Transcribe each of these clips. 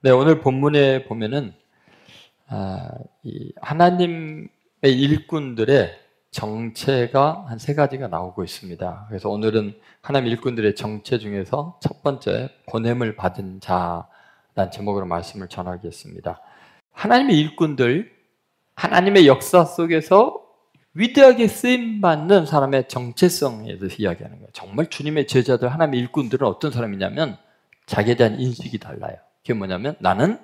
네, 오늘 본문에 보면은 이 하나님의 일꾼들의 정체가 한 세 가지가 나오고 있습니다. 그래서 오늘은 하나님 일꾼들의 정체 중에서 첫 번째, 보냄을 받은 자라는 제목으로 말씀을 전하겠습니다. 하나님의 일꾼들, 하나님의 역사 속에서 위대하게 쓰임받는 사람의 정체성에 대해서 이야기하는 거예요. 정말 주님의 제자들, 하나님의 일꾼들은 어떤 사람이냐면 자기에 대한 인식이 달라요. 그게 뭐냐면 나는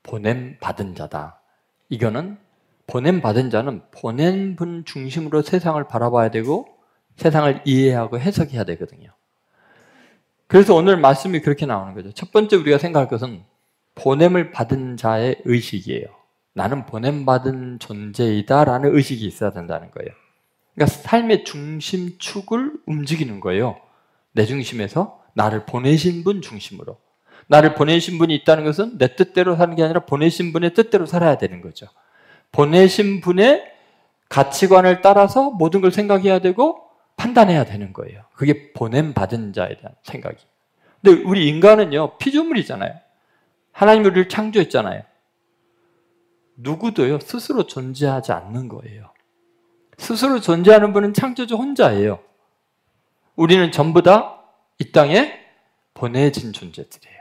보냄 받은 자다. 이거는 보냄 받은 자는 보낸 분 중심으로 세상을 바라봐야 되고 세상을 이해하고 해석해야 되거든요. 그래서 오늘 말씀이 그렇게 나오는 거죠. 첫 번째 우리가 생각할 것은 보냄을 받은 자의 의식이에요. 나는 보냄 받은 존재이다라는 의식이 있어야 된다는 거예요. 그러니까 삶의 중심축을 움직이는 거예요. 내 중심에서 나를 보내신 분 중심으로. 나를 보내신 분이 있다는 것은 내 뜻대로 사는 게 아니라 보내신 분의 뜻대로 살아야 되는 거죠. 보내신 분의 가치관을 따라서 모든 걸 생각해야 되고 판단해야 되는 거예요. 그게 보냄 받은 자에 대한 생각이. 근데 우리 인간은요, 피조물이잖아요. 하나님이 우리를 창조했잖아요. 누구도요, 스스로 존재하지 않는 거예요. 스스로 존재하는 분은 창조주 혼자예요. 우리는 전부 다 이 땅에 보내진 존재들이에요.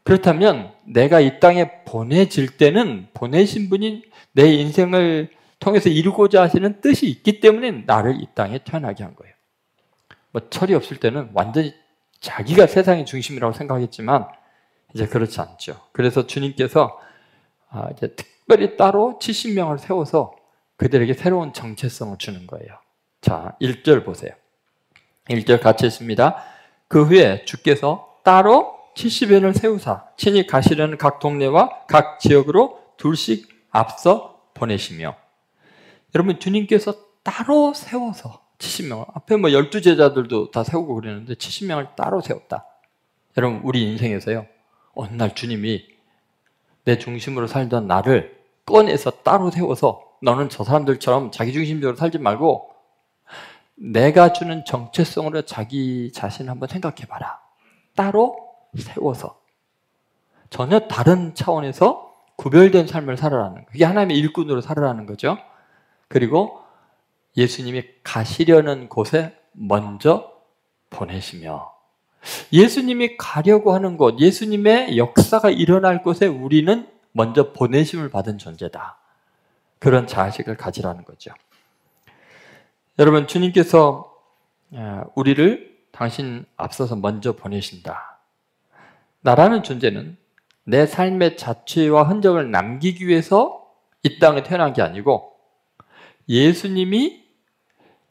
그렇다면 내가 이 땅에 보내질 때는 보내신 분이 내 인생을 통해서 이루고자 하시는 뜻이 있기 때문에 나를 이 땅에 태어나게 한 거예요. 뭐 철이 없을 때는 완전히 자기가 세상의 중심이라고 생각했지만 이제 그렇지 않죠. 그래서 주님께서 이제 특별히 따로 70명을 세워서 그들에게 새로운 정체성을 주는 거예요. 자, 1절 보세요. 1절 같이 했습니다. 그 후에 주께서 따로 70인을 세우사 친히 가시려는 각 동네와 각 지역으로 둘씩 앞서 보내시며. 여러분, 주님께서 따로 세워서 70명을, 앞에 뭐 12제자들도 다 세우고 그랬는데 70명을 따로 세웠다. 여러분, 우리 인생에서요, 어느 날 주님이 내 중심으로 살던 나를 꺼내서 따로 세워서 너는 저 사람들처럼 자기 중심적으로 살지 말고 내가 주는 정체성으로 자기 자신을 한번 생각해봐라. 따로 세워서 전혀 다른 차원에서 구별된 삶을 살아라는 거예요. 그게 하나님의 일꾼으로 살아라는 거죠. 그리고 예수님이 가시려는 곳에 먼저 보내시며, 예수님이 가려고 하는 곳, 예수님의 역사가 일어날 곳에 우리는 먼저 보내심을 받은 존재다. 그런 자식을 가지라는 거죠. 여러분, 주님께서 우리를 당신 앞서서 먼저 보내신다. 나라는 존재는 내 삶의 자취와 흔적을 남기기 위해서 이 땅에 태어난 게 아니고 예수님이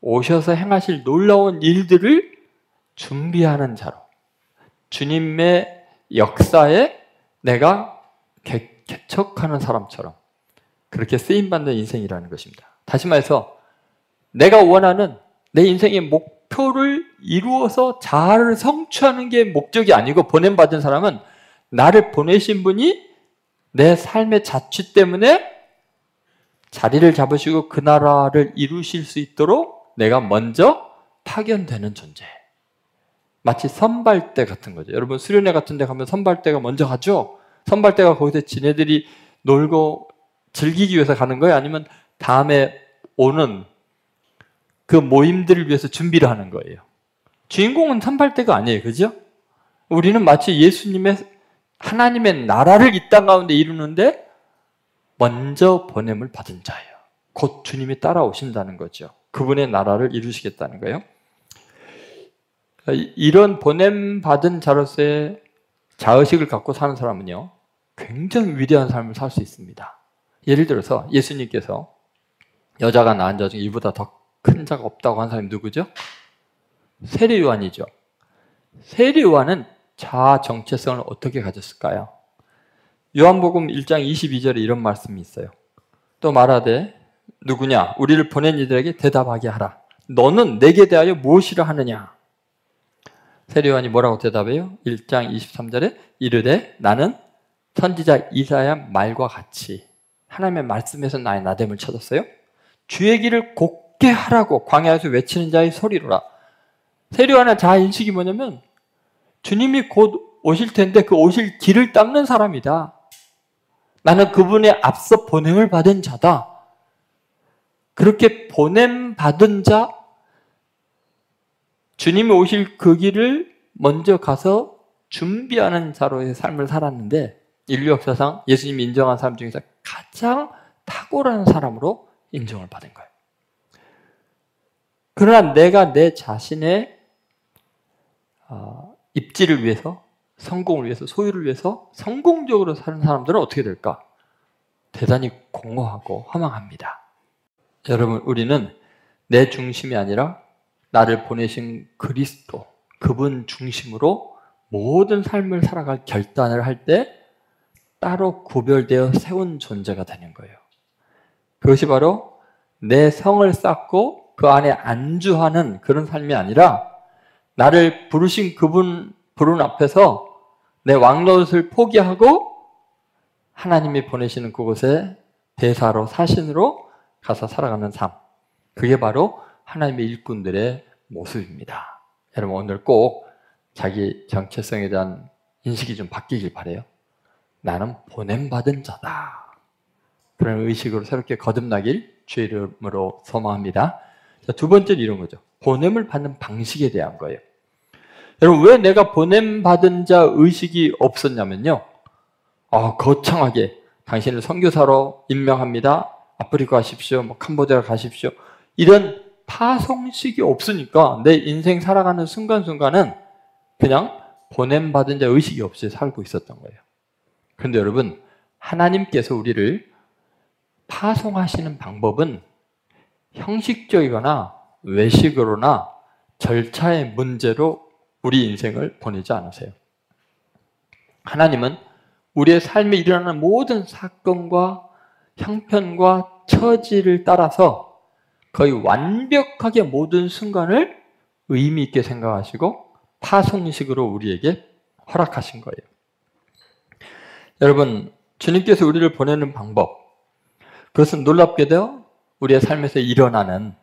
오셔서 행하실 놀라운 일들을 준비하는 자로, 주님의 역사에 내가 개척하는 사람처럼 그렇게 쓰임받는 인생이라는 것입니다. 다시 말해서 내가 원하는 내 인생의 목표를 이루어서 자아를 성취하는 게 목적이 아니고, 보냄받은 사람은 나를 보내신 분이 내 삶의 자취 때문에 자리를 잡으시고 그 나라를 이루실 수 있도록 내가 먼저 파견되는 존재. 마치 선발대 같은 거죠. 여러분, 수련회 같은 데 가면 선발대가 먼저 가죠? 선발대가 거기서 지네들이 놀고 즐기기 위해서 가는 거예요? 아니면 다음에 오는 그 모임들을 위해서 준비를 하는 거예요? 주인공은 선발대가 아니에요. 그죠? 우리는 마치 예수님의 하나님의 나라를 이 땅 가운데 이루는데 먼저 보냄을 받은 자예요. 곧 주님이 따라오신다는 거죠. 그분의 나라를 이루시겠다는 거예요. 이런 보냄 받은 자로서의 자의식을 갖고 사는 사람은요, 굉장히 위대한 삶을 살 수 있습니다. 예를 들어서 예수님께서 여자가 낳은 자 중에 이보다 더 큰 자가 없다고 한 사람이 누구죠? 세례 요한이죠. 세례 요한은 자아 정체성을 어떻게 가졌을까요? 요한복음 1장 22절에 이런 말씀이 있어요. 또 말하되 누구냐? 우리를 보낸 이들에게 대답하게 하라. 너는 내게 대하여 무엇이라 하느냐? 세례 요한이 뭐라고 대답해요? 1장 23절에 이르되 나는 선지자 이사야 말과 같이 하나님의 말씀에서 나의 나됨을 찾았어요. 주의 길을 곱게 하라고 광야에서 외치는 자의 소리로라. 세례 요한의 자아 인식이 뭐냐면 주님이 곧 오실 텐데 그 오실 길을 닦는 사람이다. 나는 그분의 앞서 보냄을 받은 자다. 그렇게 보냄 받은 자, 주님이 오실 그 길을 먼저 가서 준비하는 자로의 삶을 살았는데 인류 역사상 예수님이 인정한 사람 중에서 가장 탁월한 사람으로 인정을 받은 거예요. 그러나 내가 내 자신의 입지를 위해서, 성공을 위해서, 소유를 위해서 성공적으로 사는 사람들은 어떻게 될까? 대단히 공허하고 허망합니다. 여러분, 우리는 내 중심이 아니라 나를 보내신 그리스도, 그분 중심으로 모든 삶을 살아갈 결단을 할 때 따로 구별되어 세운 존재가 되는 거예요. 그것이 바로 내 성을 쌓고 그 안에 안주하는 그런 삶이 아니라 나를 부르신 그분 부른 앞에서 내 왕노릇을 포기하고 하나님이 보내시는 그곳에 대사로 사신으로 가서 살아가는 삶. 그게 바로 하나님의 일꾼들의 모습입니다. 여러분 오늘 꼭 자기 정체성에 대한 인식이 좀 바뀌길 바라요. 나는 보냄받은 자다. 그런 의식으로 새롭게 거듭나길 주의 이름으로 소망합니다. 자, 두 번째는 이런 거죠. 보냄을 받는 방식에 대한 거예요. 여러분 왜 내가 보냄받은 자 의식이 없었냐면요. 거창하게 당신을 선교사로 임명합니다. 아프리카 가십시오. 캄보디아 가십시오. 이런 파송식이 없으니까 내 인생 살아가는 순간순간은 그냥 보냄받은 자 의식이 없이 살고 있었던 거예요. 그런데 여러분 하나님께서 우리를 파송하시는 방법은 형식적이거나 외식으로나 절차의 문제로 우리 인생을 보내지 않으세요. 하나님은 우리의 삶에 일어나는 모든 사건과 형편과 처지를 따라서 거의 완벽하게 모든 순간을 의미 있게 생각하시고 파송식으로 우리에게 허락하신 거예요. 여러분, 주님께서 우리를 보내는 방법, 그것은 놀랍게도 우리의 삶에서 일어나는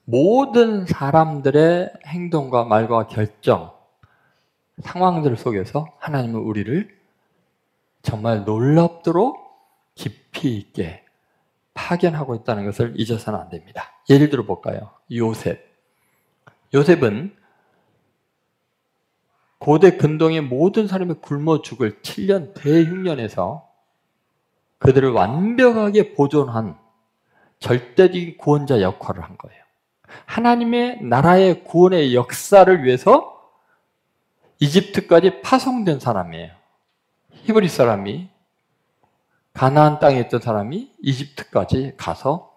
모든 사람들의 행동과 말과 결정, 상황들 속에서 하나님은 우리를 정말 놀랍도록 깊이 있게 파견하고 있다는 것을 잊어서는 안 됩니다. 예를 들어 볼까요? 요셉. 요셉은 고대 근동의 모든 사람이 굶어 죽을 7년 대흉년에서 그들을 완벽하게 보존한 절대적인 구원자 역할을 한 거예요. 하나님의 나라의 구원의 역사를 위해서 이집트까지 파송된 사람이에요. 히브리 사람이 가나안 땅에 있던 사람이 이집트까지 가서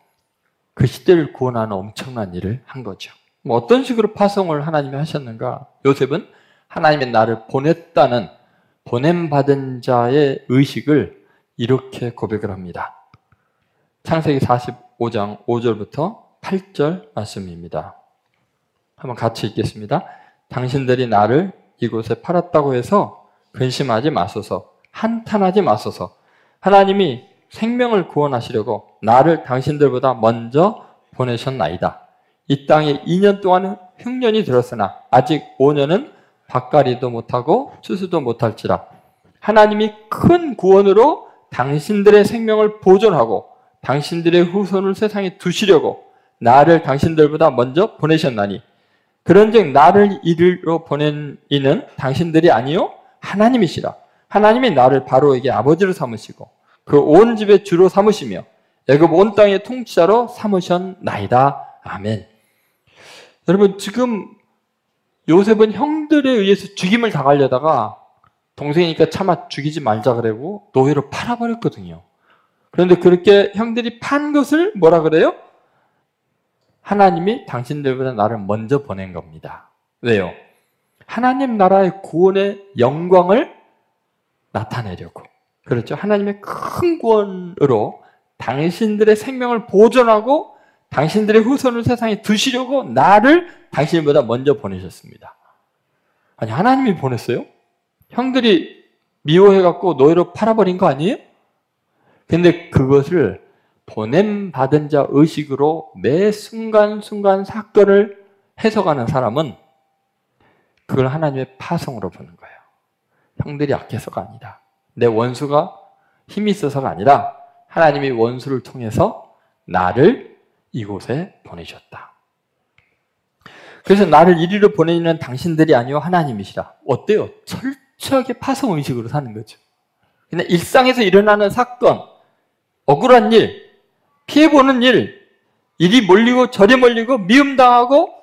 그 시대를 구원하는 엄청난 일을 한 거죠. 어떤 식으로 파송을 하나님이 하셨는가? 요셉은 하나님의 나를 보냈다는 보냄받은 자의 의식을 이렇게 고백을 합니다. 창세기 45장 5절부터 8절 말씀입니다. 한번 같이 읽겠습니다. 당신들이 나를 이곳에 팔았다고 해서 근심하지 마소서, 한탄하지 마소서. 하나님이 생명을 구원하시려고 나를 당신들보다 먼저 보내셨나이다. 이 땅에 2년 동안 흉년이 들었으나 아직 5년은 밭갈이도 못하고 추수도 못할지라. 하나님이 큰 구원으로 당신들의 생명을 보존하고 당신들의 후손을 세상에 두시려고 나를 당신들보다 먼저 보내셨나니 그런즉 나를 이리로 보낸 이는 당신들이 아니요 하나님이시라. 하나님이 나를 바로에게 아버지로 삼으시고 그 온 집의 주로 삼으시며 애굽 온 땅의 통치자로 삼으셨나이다. 아멘. 여러분 지금 요셉은 형들에 의해서 죽임을 당하려다가 동생이니까 차마 죽이지 말자 그러고 노예로 팔아버렸거든요. 그런데 그렇게 형들이 판 것을 뭐라 그래요? 하나님이 당신들보다 나를 먼저 보낸 겁니다. 왜요? 하나님 나라의 구원의 영광을 나타내려고. 그렇죠? 하나님의 큰 구원으로 당신들의 생명을 보존하고 당신들의 후손을 세상에 두시려고 나를 당신보다 먼저 보내셨습니다. 아니 하나님이 보냈어요? 형들이 미워해갖고 노예로 팔아버린 거 아니에요? 근데 그것을 보냄받은 자 의식으로 매 순간순간 사건을 해석하는 사람은 그걸 하나님의 파송으로 보는 거예요. 형들이 약해서가 아니라, 내 원수가 힘이 있어서가 아니라 하나님이 원수를 통해서 나를 이곳에 보내셨다. 그래서 나를 이리로 보내는 당신들이 아니요 하나님이시라. 어때요? 철저하게 파송의식으로 사는 거죠. 그냥 일상에서 일어나는 사건, 억울한 일, 피해보는 일, 이리 몰리고 저리 몰리고 미움당하고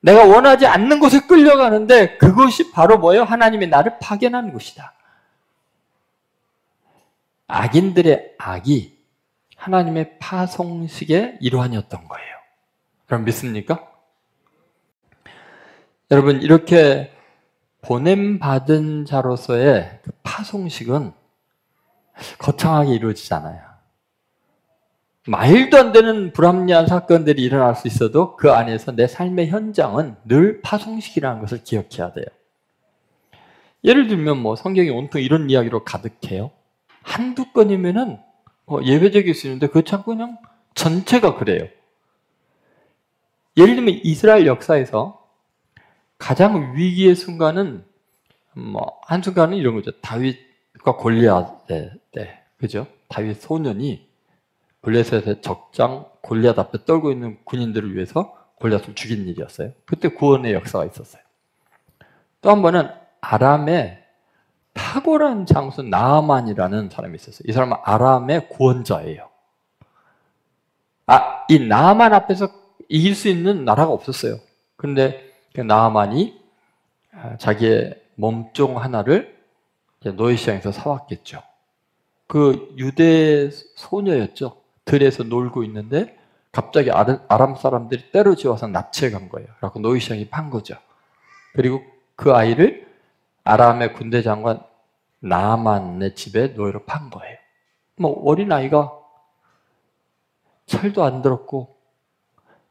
내가 원하지 않는 곳에 끌려가는데 그것이 바로 뭐예요? 하나님이 나를 파견하는 곳이다. 악인들의 악이 하나님의 파송식의 일환이었던 거예요. 그럼 믿습니까? 여러분, 이렇게 보냄받은 자로서의 그 파송식은 거창하게 이루어지잖아요. 말도 안 되는 불합리한 사건들이 일어날 수 있어도 그 안에서 내 삶의 현장은 늘 파송식이라는 것을 기억해야 돼요. 예를 들면 성경이 온통 이런 이야기로 가득해요. 한두 건이면은 예외적일 수 있는데 그렇지 않고 그냥 전체가 그래요. 예를 들면 이스라엘 역사에서 가장 위기의 순간은 한순간은 이런 거죠. 다윗과 골리앗 때, 그죠? 다윗 소년이 골리앗의 적장 골리앗 앞에 떨고 있는 군인들을 위해서 골리앗을 죽인 일이었어요. 그때 구원의 역사가 있었어요. 또 한 번은 아람의 탁월한 장수 나아만이라는 사람이 있었어요. 이 사람은 아람의 구원자예요. 이 나아만 앞에서 이길 수 있는 나라가 없었어요. 그런데 그 나아만이 자기의 몸종 하나를 노예시장에서 사왔겠죠. 그 유대 소녀였죠. 들에서 놀고 있는데 갑자기 아람 사람들이 때려지워서 납치해 간 거예요. 그래서 노예시장이 판 거죠. 그리고 그 아이를 아람의 군대 장관 나아만의 집에 노예로 판 거예요. 어린아이가 철도 안 들었고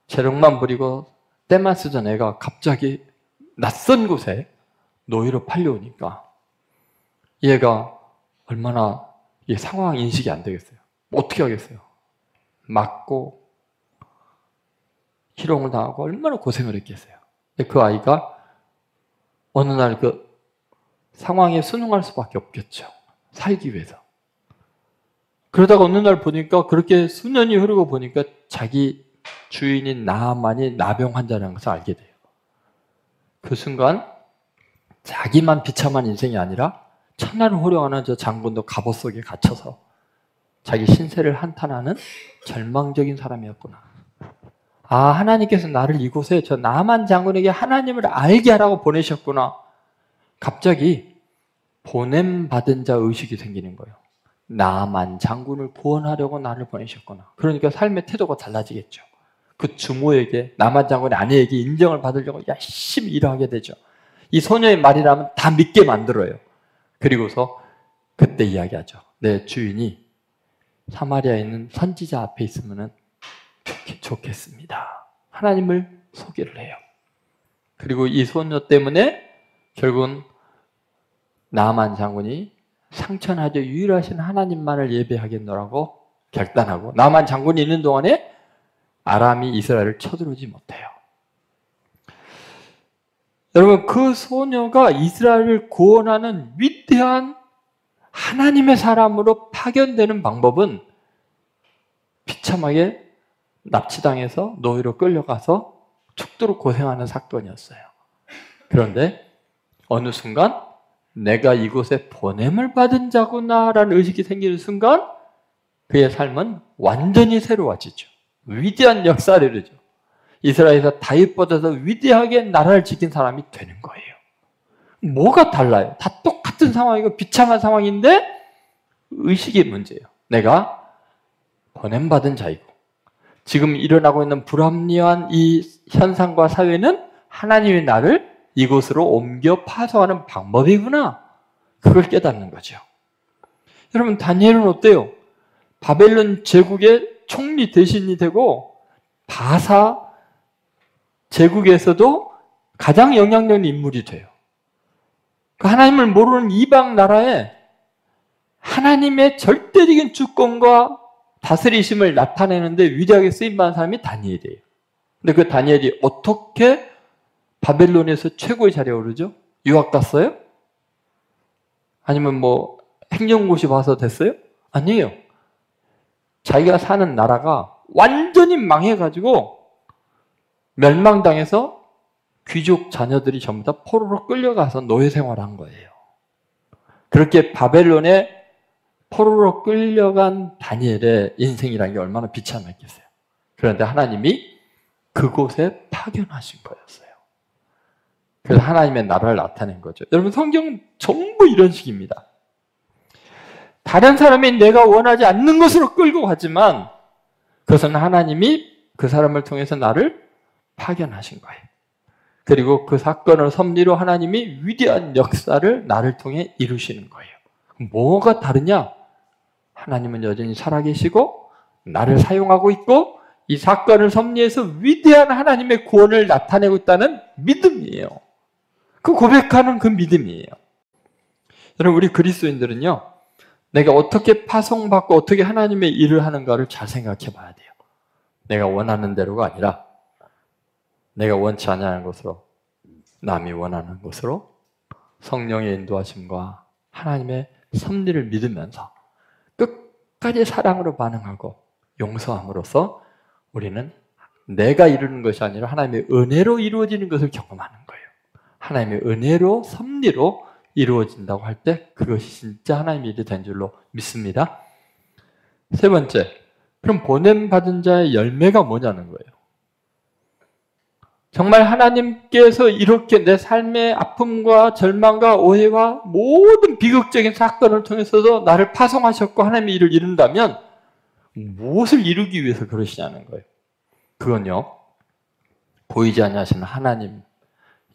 재력만 부리고 때만 쓰던 애가 갑자기 낯선 곳에 노예로 팔려오니까 얘가 얼마나 상황 인식이 안 되겠어요. 어떻게 하겠어요? 맞고 희롱을 당하고 얼마나 고생을 했겠어요. 그 아이가 어느 날 그 상황에 순응할 수밖에 없겠죠. 살기 위해서. 그러다가 어느 날 보니까 그렇게 수년이 흐르고 보니까 자기 주인인 나아만이 나병 환자라는 것을 알게 돼요. 그 순간 자기만 비참한 인생이 아니라 천하를 호령하는 저 장군도 갑옷 속에 갇혀서 자기 신세를 한탄하는 절망적인 사람이었구나. 하나님께서 나를 이곳에 저 나만 장군에게 하나님을 알게 하라고 보내셨구나. 갑자기 보냄받은 자 의식이 생기는 거예요. 나만 장군을 구원하려고 나를 보내셨구나. 그러니까 삶의 태도가 달라지겠죠. 그 주모에게, 나만 장군의 아내에게 인정을 받으려고 열심히 일하게 되죠. 이 소녀의 말이라면 다 믿게 만들어요. 그리고서 그때 이야기하죠. 내 주인이 사마리아에 있는 선지자 앞에 있으면 좋겠습니다. 하나님을 소개를 해요. 그리고 이 소녀 때문에 결국은 나아만 장군이 상천하죠. 유일하신 하나님만을 예배하겠노라고 결단하고 나아만 장군이 있는 동안에 아람이 이스라엘을 쳐들어오지 못해요. 여러분, 그 소녀가 이스라엘을 구원하는 위대한 하나님의 사람으로 파견되는 방법은 비참하게 납치당해서 노예로 끌려가서 죽도록 고생하는 사건이었어요. 그런데 어느 순간 내가 이곳에 보냄을 받은 자구나라는 의식이 생기는 순간 그의 삶은 완전히 새로워지죠. 위대한 역사를 이루죠. 이스라엘에서 다윗보다도 위대하게 나라를 지킨 사람이 되는 거예요. 뭐가 달라요? 다 똑같은 상황이고 비참한 상황인데 의식의 문제예요. 내가 보냄받은 자이고 지금 일어나고 있는 불합리한 이 현상과 사회는 하나님이 나를 이곳으로 옮겨 파송하는 방법이구나. 그걸 깨닫는 거죠. 여러분, 다니엘은 어때요? 바벨론 제국의 총리 대신이 되고 바사 제국에서도 가장 영향력 있는 인물이 돼요. 그 하나님을 모르는 이방 나라에 하나님의 절대적인 주권과 다스리심을 나타내는데 위대하게 쓰임받은 사람이 다니엘이에요. 근데 그 다니엘이 어떻게 바벨론에서 최고의 자리에 오르죠? 유학 갔어요? 아니면 뭐 행정고시 봐서 됐어요? 아니에요. 자기가 사는 나라가 완전히 망해가지고 멸망당해서 귀족 자녀들이 전부 다 포로로 끌려가서 노예 생활한 거예요. 그렇게 바벨론에 포로로 끌려간 다니엘의 인생이라는 게 얼마나 비참했겠어요. 그런데 하나님이 그곳에 파견하신 거였어요. 그래서 하나님의 나라를 나타낸 거죠. 여러분, 성경은 전부 이런 식입니다. 다른 사람이 내가 원하지 않는 것으로 끌고 가지만 그것은 하나님이 그 사람을 통해서 나를 파견하신 거예요. 그리고 그 사건을 섭리로 하나님이 위대한 역사를 나를 통해 이루시는 거예요. 뭐가 다르냐? 하나님은 여전히 살아계시고 나를 사용하고 있고 이 사건을 섭리해서 위대한 하나님의 구원을 나타내고 있다는 믿음이에요. 그 고백하는 그 믿음이에요. 여러분, 우리 그리스도인들은요, 내가 어떻게 파송받고 어떻게 하나님의 일을 하는가를 잘 생각해 봐야 돼요. 내가 원하는 대로가 아니라 내가 원치 않는 것으로, 남이 원하는 것으로 성령의 인도하심과 하나님의 섭리를 믿으면서 끝까지 사랑으로 반응하고 용서함으로써 우리는 내가 이루는 것이 아니라 하나님의 은혜로 이루어지는 것을 경험하는 거예요. 하나님의 은혜로 섭리로 이루어진다고 할 때 그것이 진짜 하나님의 일이 된 줄로 믿습니다. 세 번째, 그럼 보냄받은 자의 열매가 뭐냐는 거예요. 정말 하나님께서 이렇게 내 삶의 아픔과 절망과 오해와 모든 비극적인 사건을 통해서도 나를 파송하셨고 하나님의 일을 이룬다면 무엇을 이루기 위해서 그러시냐는 거예요. 그건요, 보이지 않으시는 하나님,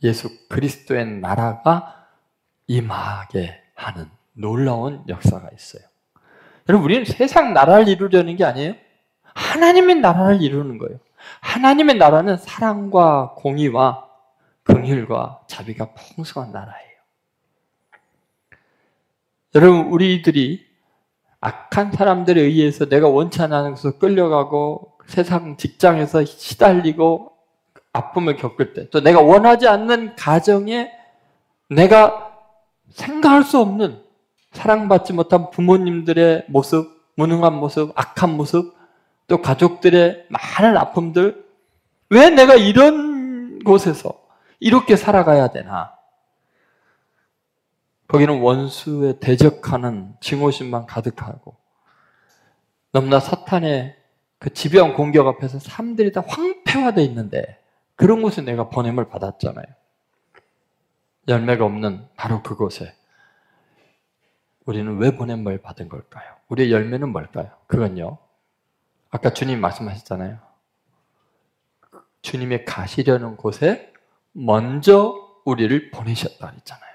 예수 그리스도의 나라가 임하게 하는 놀라운 역사가 있어요. 여러분, 우리는 세상 나라를 이루려는 게 아니에요. 하나님의 나라를 이루는 거예요. 하나님의 나라는 사랑과 공의와 긍휼과 자비가 풍성한 나라예요. 여러분, 우리들이 악한 사람들에 의해서 내가 원치 않는 것으로 끌려가고 세상 직장에서 시달리고 아픔을 겪을 때, 또 내가 원하지 않는 가정에 내가 생각할 수 없는 사랑받지 못한 부모님들의 모습, 무능한 모습, 악한 모습, 또 가족들의 많은 아픔들, 왜 내가 이런 곳에서 이렇게 살아가야 되나? 거기는 원수에 대적하는 증오심만 가득하고 너무나 사탄의 그 집요한 공격 앞에서 삶들이 다 황폐화되어 있는데 그런 곳에 내가 보냄을 받았잖아요. 열매가 없는 바로 그곳에 우리는 왜 보냄을 받은 걸까요? 우리의 열매는 뭘까요? 그건요, 아까 주님 말씀하셨잖아요. 주님이 가시려는 곳에 먼저 우리를 보내셨다 그랬잖아요.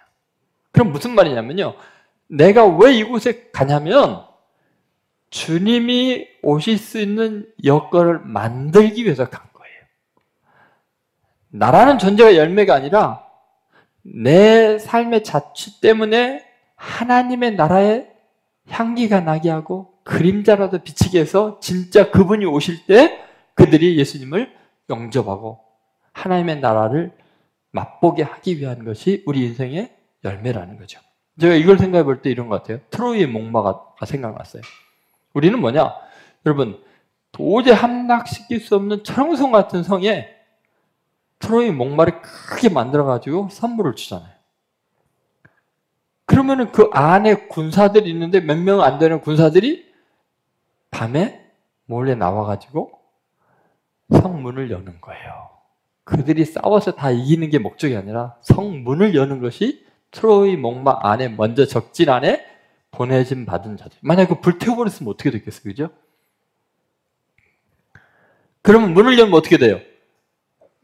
그럼 무슨 말이냐면요, 내가 왜 이곳에 가냐면 주님이 오실 수 있는 여건을 만들기 위해서 간 거예요. 나라는 존재가 열매가 아니라 내 삶의 자취 때문에 하나님의 나라의 향기가 나게 하고 그림자라도 비치게 해서 진짜 그분이 오실 때 그들이 예수님을 영접하고 하나님의 나라를 맛보게 하기 위한 것이 우리 인생의 열매라는 거죠. 제가 이걸 생각해 볼 때 이런 것 같아요. 트로이의 목마가 생각났어요. 우리는 뭐냐? 여러분, 도저히 함락시킬 수 없는 철옹성 같은 성에 트로이 목마를 크게 만들어가지고 선물을 주잖아요. 그러면은 그 안에 군사들이 있는데 몇 명 안 되는 군사들이 밤에 몰래 나와가지고 성문을 여는 거예요. 그들이 싸워서 다 이기는 게 목적이 아니라 성문을 여는 것이 트로이 목마 안에 먼저 적진 안에 보내짐 받은 자들. 만약에 그 불태워버렸으면 어떻게 됐겠어요? 그죠? 그러면 문을 열면 어떻게 돼요?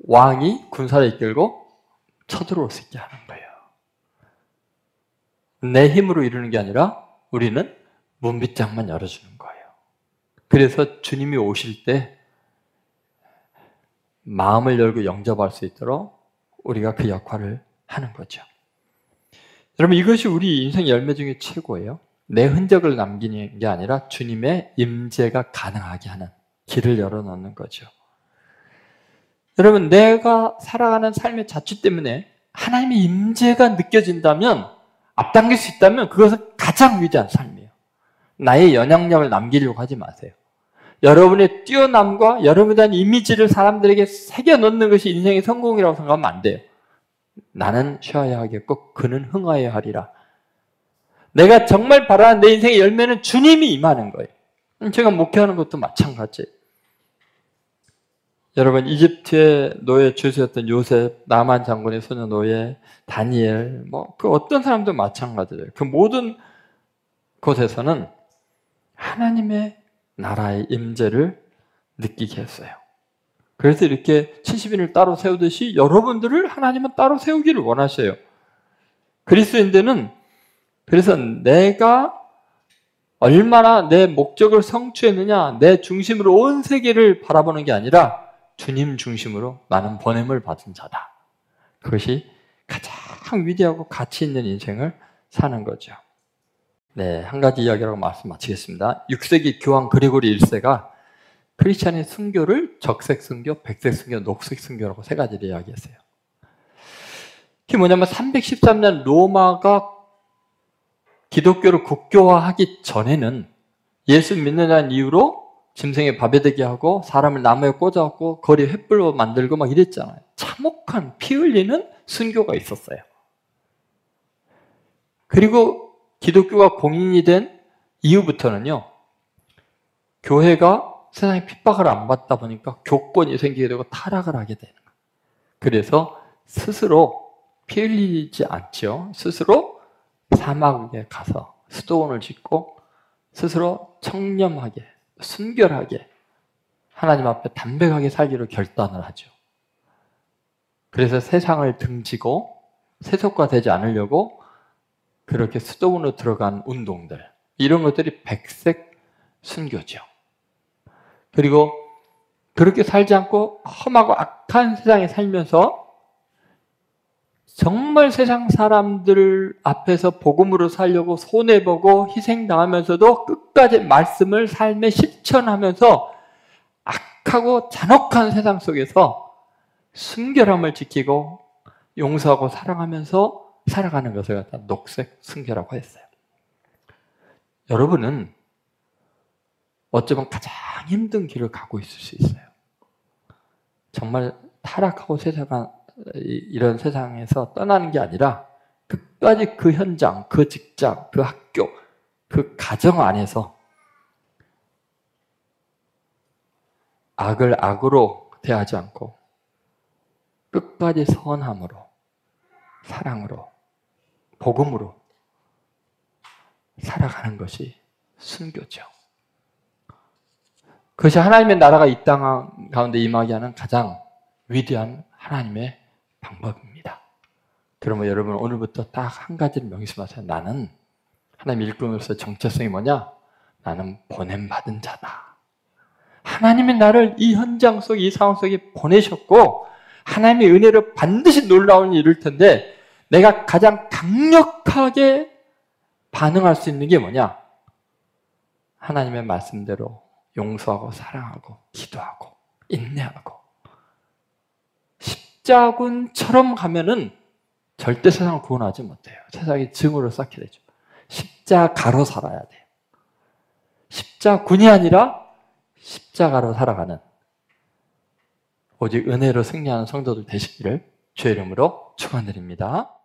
왕이 군사를 이끌고 쳐들어올 수 있게 하는 거예요. 내 힘으로 이루는 게 아니라 우리는 문빗장만 열어주는 거예요. 그래서 주님이 오실 때 마음을 열고 영접할 수 있도록 우리가 그 역할을 하는 거죠. 여러분, 이것이 우리 인생 열매 중에 최고예요. 내 흔적을 남기는 게 아니라 주님의 임재가 가능하게 하는 길을 열어놓는 거죠. 여러분, 내가 살아가는 삶의 자취 때문에 하나님의 임재가 느껴진다면 앞당길 수 있다면 그것은 가장 위대한 삶이에요. 나의 영향력을 남기려고 하지 마세요. 여러분의 뛰어남과 여러분에 대한 이미지를 사람들에게 새겨넣는 것이 인생의 성공이라고 생각하면 안 돼요. 나는 쉬어야 하겠고 그는 흥하여야 하리라. 내가 정말 바라는 내 인생의 열매는 주님이 임하는 거예요. 제가 목회하는 것도 마찬가지예요. 여러분, 이집트의 노예 주세였던 요셉, 나만 장군의 소녀 노예, 다니엘, 그 어떤 사람도 마찬가지예요. 그 모든 곳에서는 하나님의 나라의 임재를 느끼게 했어요. 그래서 이렇게 70인을 따로 세우듯이 여러분들을 하나님은 따로 세우기를 원하셔요. 그리스도인들은 그래서 내가 얼마나 내 목적을 성취했느냐, 내 중심으로 온 세계를 바라보는 게 아니라 주님 중심으로 나는 보냄을 받은 자다. 그것이 가장 위대하고 가치 있는 인생을 사는 거죠. 네, 한 가지 이야기라고 말씀 마치겠습니다. 6세기 교황 그레고리 1세가 크리스찬의 순교를 적색 순교, 백색 순교, 녹색 순교라고 세 가지를 이야기했어요. 그게 뭐냐면 313년 로마가 기독교를 국교화하기 전에는 예수 믿는다는 이유로 짐승에 밥에되게 하고 사람을 나무에 꽂아갖고 거리에 횃불로 만들고 막 이랬잖아요. 참혹한 피 흘리는 순교가 있었어요. 그리고 기독교가 공인이 된 이후부터는요, 교회가 세상에 핍박을 안 받다 보니까 교권이 생기게 되고 타락을 하게 되는 거예요. 그래서 스스로 피 흘리지 않죠. 스스로 사막에 가서 수도원을 짓고 스스로 청렴하게, 순결하게 하나님 앞에 담백하게 살기로 결단을 하죠. 그래서 세상을 등지고 세속화되지 않으려고 그렇게 수도원으로 들어간 운동들, 이런 것들이 백색 순교죠. 그리고 그렇게 살지 않고 험하고 악한 세상에 살면서 정말 세상 사람들 앞에서 복음으로 살려고 손해보고 희생당하면서도 끝까지 말씀을 삶에 실천하면서 악하고 잔혹한 세상 속에서 순결함을 지키고 용서하고 사랑하면서 살아가는 것을 갖다 녹색 순교라고 했어요. 여러분은 어쩌면 가장 힘든 길을 가고 있을 수 있어요. 정말 타락하고 이런 세상에서 떠나는 게 아니라 끝까지 그 현장, 그 직장, 그 학교, 그 가정 안에서 악을 악으로 대하지 않고 끝까지 선함으로, 사랑으로, 복음으로 살아가는 것이 순교죠. 그것이 하나님의 나라가 이 땅 가운데 임하게 하는 가장 위대한 하나님의 방법입니다. 그러면 여러분 오늘부터 딱 한 가지를 명심하세요. 나는 하나님 일꾼으로서 정체성이 뭐냐? 나는 보냄받은 자다. 하나님이 나를 이 현장 속, 이 상황 속에 보내셨고 하나님의 은혜로 반드시 놀라운 일을 이룰 텐데 내가 가장 강력하게 반응할 수 있는 게 뭐냐? 하나님의 말씀대로 용서하고 사랑하고 기도하고 인내하고 십자군처럼 가면은 절대 세상을 구원하지 못해요. 세상이 증오를 쌓게 되죠. 십자가로 살아야 돼요. 십자군이 아니라 십자가로 살아가는 오직 은혜로 승리하는 성도들 되시기를 주의 이름으로 축원드립니다.